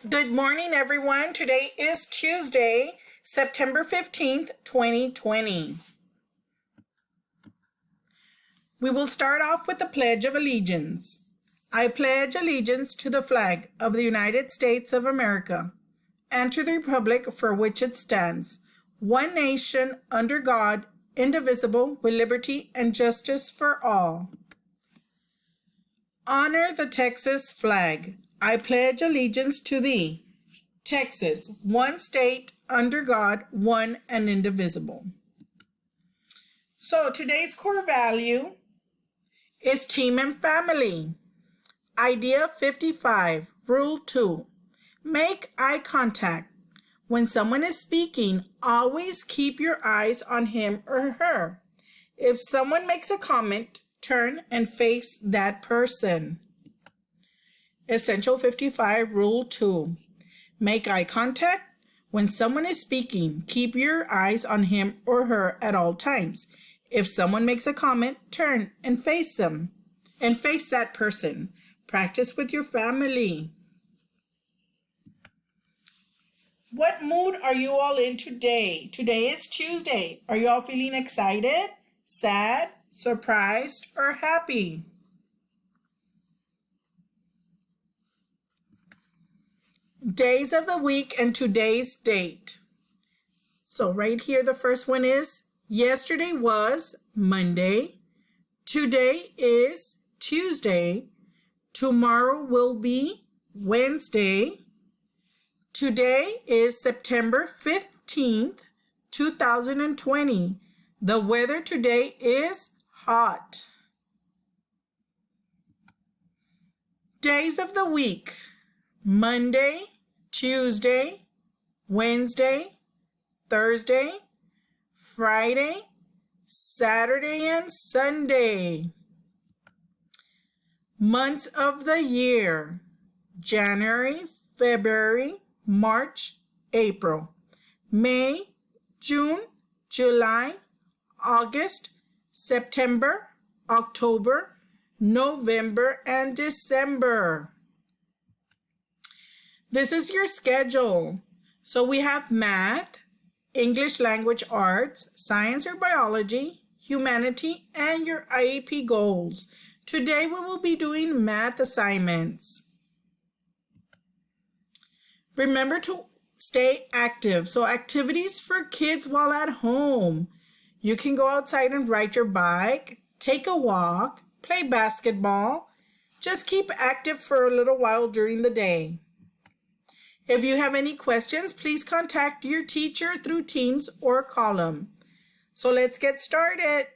Good morning, everyone. Today is Tuesday, September 15th, 2020. We will start off with the Pledge of Allegiance. I pledge allegiance to the flag of the United States of America and to the republic for which it stands, one nation under God, indivisible, with liberty and justice for all. Honor the Texas flag. I pledge allegiance to thee, Texas, one state under God, one and indivisible. So today's core value is team and family. Idea 55, Rule 2. Make eye contact. When someone is speaking, always keep your eyes on him or her. If someone makes a comment, turn and face that person. Essential 55, Rule 2. Make eye contact. When someone is speaking, keep your eyes on him or her at all times. If someone makes a comment, turn and face them. And face that person. Practice with your family. What mood are you all in today? Today is Tuesday. Are you all feeling excited, sad, surprised, or happy? Days of the week and today's date. So right here, the first one is yesterday was Monday. Today is Tuesday. Tomorrow will be Wednesday. Today is September 15th, 2020. The weather today is hot. Days of the week. Monday, Tuesday, Wednesday, Thursday, Friday, Saturday, and Sunday. Months of the year: January, February, March, April, May, June, July, August, September, October, November, and December. This is your schedule. So we have math, English language arts, science or biology, humanity, and your IEP goals. Today we will be doing math assignments. Remember to stay active. So activities for kids while at home. You can go outside and ride your bike, take a walk, play basketball. Just keep active for a little while during the day. If you have any questions, please contact your teacher through Teams or call them. So let's get started.